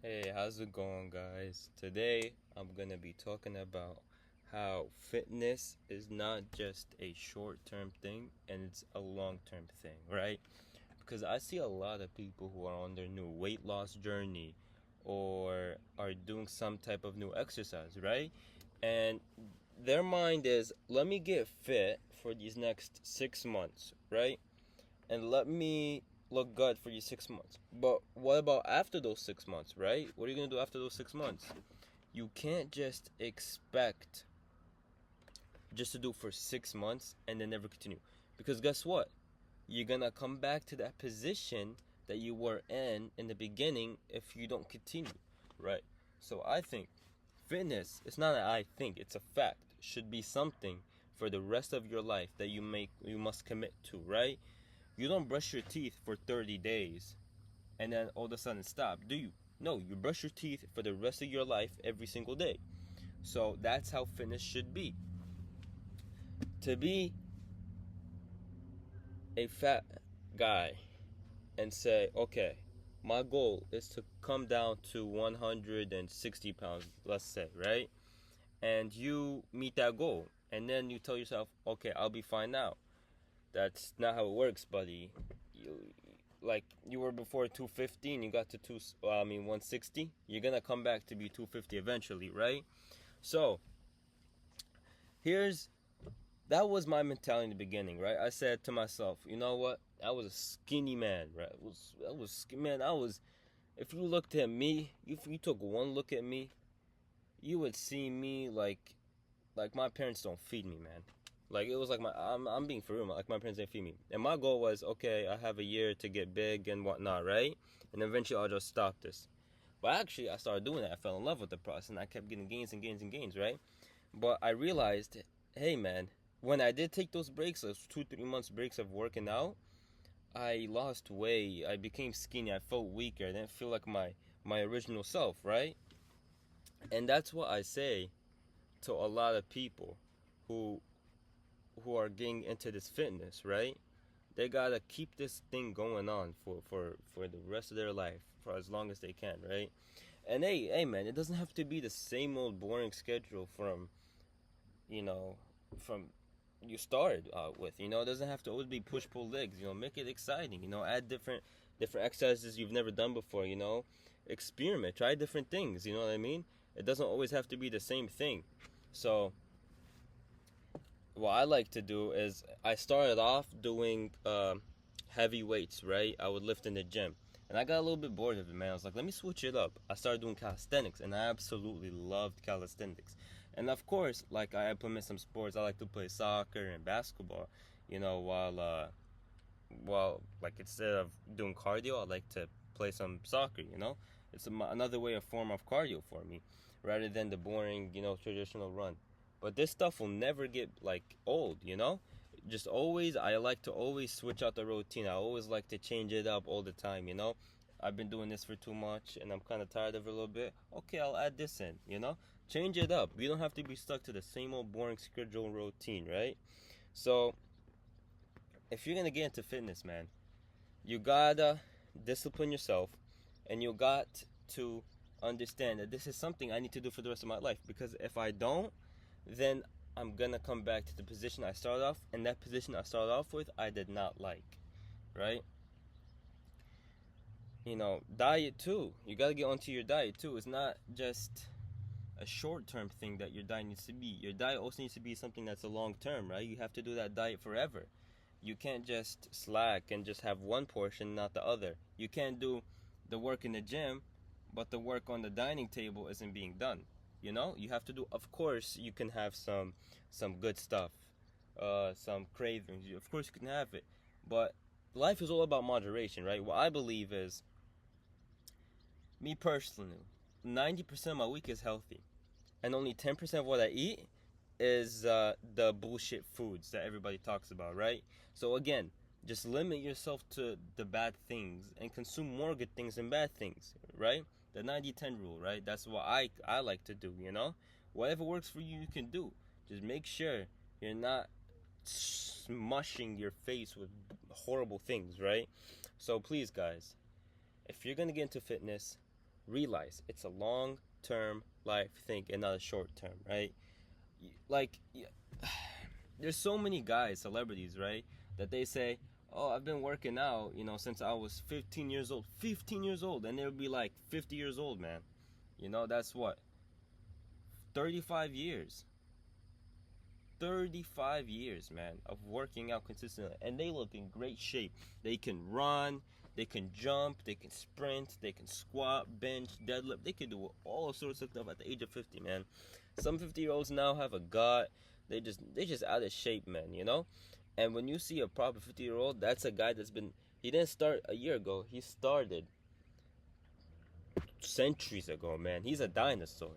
Hey, how's it going, guys? Today I'm gonna be talking about how fitness is not just a short term thing and it's a long term thing, right? Because I see a lot of people who are on their new weight loss journey or are doing some type of new exercise, right? And their mind is, let me get fit for these next 6 months, right? And let me look good for you 6 months. But what about after those 6 months, right? What are you gonna do after those 6 months? You can't just expect just to do for 6 months and then never continue. Because guess what? You're gonna come back to that position that you were in the beginning if you don't continue, right? So I think fitness, it's not that I think, it's a fact, should be something for the rest of your life that you must commit to, right? You don't brush your teeth for 30 days and then all of a sudden stop, do you? No, you brush your teeth for the rest of your life every single day. So that's how fitness should be. To be a fat guy and say, okay, my goal is to come down to 160 pounds, let's say, right? And you meet that goal. And then you tell yourself, okay, I'll be fine now. That's not how it works, buddy. You were before 215, you got to 160. You're gonna come back to be 250 eventually, right? So here's that was my mentality in the beginning, right? I said to myself, you know what? I was a skinny man, right? I was. If you looked at me, if you took one look at me, you would see me like my parents don't feed me, man. Like it was like I'm being for real. Like my parents didn't feed me, and my goal was, okay, I have a year to get big and whatnot, right? And eventually I'll just stop this. But actually, I started doing that. I fell in love with the process, and I kept getting gains and gains and gains, right? But I realized, hey, man, when I did take those breaks, those 2 3 months breaks of working out, I lost weight. I became skinny. I felt weaker. I didn't feel like my original self, right? And that's what I say to a lot of people who who are getting into this fitness, right? They gotta keep this thing going on for the rest of their life for as long as they can, right? And hey, man, it doesn't have to be the same old boring schedule you know, from you started with. It doesn't have to always be push pull legs. Make it exciting. Add different exercises you've never done before. Experiment, try different things. You know what I mean? It doesn't always have to be the same thing. So what I like to do is I started off doing heavy weights, right? I would lift in the gym. And I got a little bit bored of it, man. I was like, let me switch it up. I started doing calisthenics, and I absolutely loved calisthenics. And of course, like I implement some sports. I like to play soccer and basketball. While like instead of doing cardio, I like to play some soccer. It's another way, a form of cardio for me, rather than the boring, traditional run. But this stuff will never get like old. Just always, I like to always switch out the routine. I always like to change it up all the time. I've been doing this for too much and I'm kind of tired of it a little bit. Okay, I'll add this in. Change it up. You don't have to be stuck to the same old boring schedule routine, right? So, if you're going to get into fitness, man, you gotta discipline yourself and you got to understand that this is something I need to do for the rest of my life, because if I don't, then I'm gonna come back to the position I started off, and that position I started off with I did not like, right? Diet too. You gotta get onto your diet too. It's not just a short-term thing that your diet needs to be. Your diet also needs to be something that's a long-term, right? You have to do that diet forever. You can't just slack and just have one portion, not the other. You can't do the work in the gym, but the work on the dining table isn't being done. You have to do. Of course, you can have some good stuff, some cravings. Of course, you can have it, but life is all about moderation, right? What I believe is, me personally, 90% of my week is healthy, and only 10% of what I eat is the bullshit foods that everybody talks about, right? So again, just limit yourself to the bad things and consume more good things than bad things, right? The 90-10 rule, right? That's what I like to do. Whatever works for you, you can do. Just make sure you're not smushing your face with horrible things, right? So please, guys, if you're going to get into fitness, realize it's a long-term life thing and not a short-term, right? Like, there's so many guys, celebrities, right, that they say, oh, I've been working out, since I was 15 years old. 15 years old, and they'll be like 50 years old, man. That's what? 35 years. 35 years, man, of working out consistently, and they look in great shape. They can run, they can jump, they can sprint, they can squat, bench, deadlift. They can do all sorts of stuff at the age of 50, man. Some 50-year-olds now have a gut. They just out of shape, man, And when you see a proper 50-year-old, that's a guy he didn't start a year ago. He started centuries ago, man. He's a dinosaur.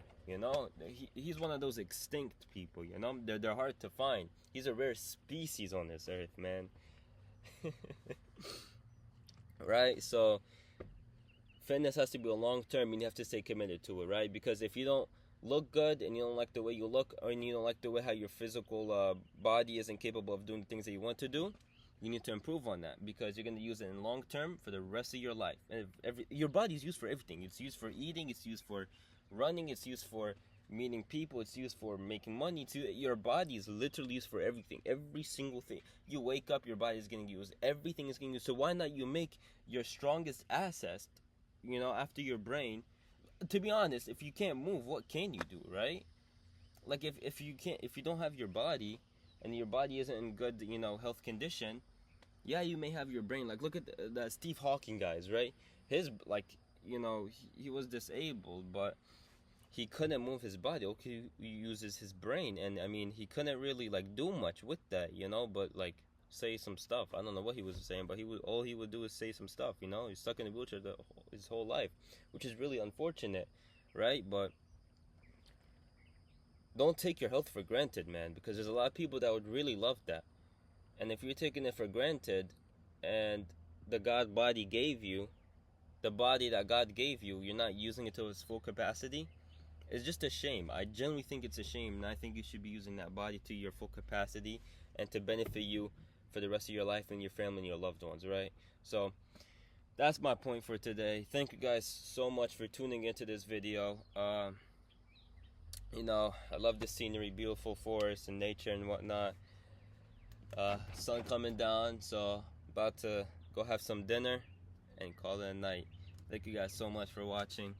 He's one of those extinct people. They're hard to find. He's a rare species on this earth, man. Right? So fitness has to be a long term, and you have to stay committed to it, right? Because if you don't look good and you don't like the way you look, or you don't like the way how your physical body isn't capable of doing things that you want to do, you need to improve on that, because you're going to use it in long term for the rest of your life. And your body is used for everything. It's used for eating, it's used for running, it's used for meeting people, it's used for making money too. Your body is literally used for everything. Every single thing. You wake up, your body is getting used. Everything is getting used. So why not you make your strongest asset, after your brain? To be honest, if you can't move, what can you do, right? Like if you don't have your body, and your body isn't in good, health condition, yeah, you may have your brain. Like, look at that Steve Hawking guys, right? His, he was disabled, but he couldn't move his body. Okay, he uses his brain, and I mean, he couldn't really do much with that, but say some stuff. I don't know what he was saying, but all he would do is say some stuff. He's stuck in a wheelchair his whole life, which is really unfortunate, right? But don't take your health for granted, man, because there's a lot of people that would really love that. And if you're taking it for granted, and the body that God gave you, you're not using it to its full capacity, it's just a shame. I genuinely think it's a shame, and I think you should be using that body to your full capacity and to benefit you for the rest of your life and your family and your loved ones, right? So that's my point for today. Thank you guys so much for tuning into this video. I love the scenery, beautiful forest and nature and whatnot. Sun coming down, so about to go have some dinner and call it a night. Thank you guys so much for watching.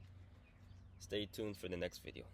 Stay tuned for the next video.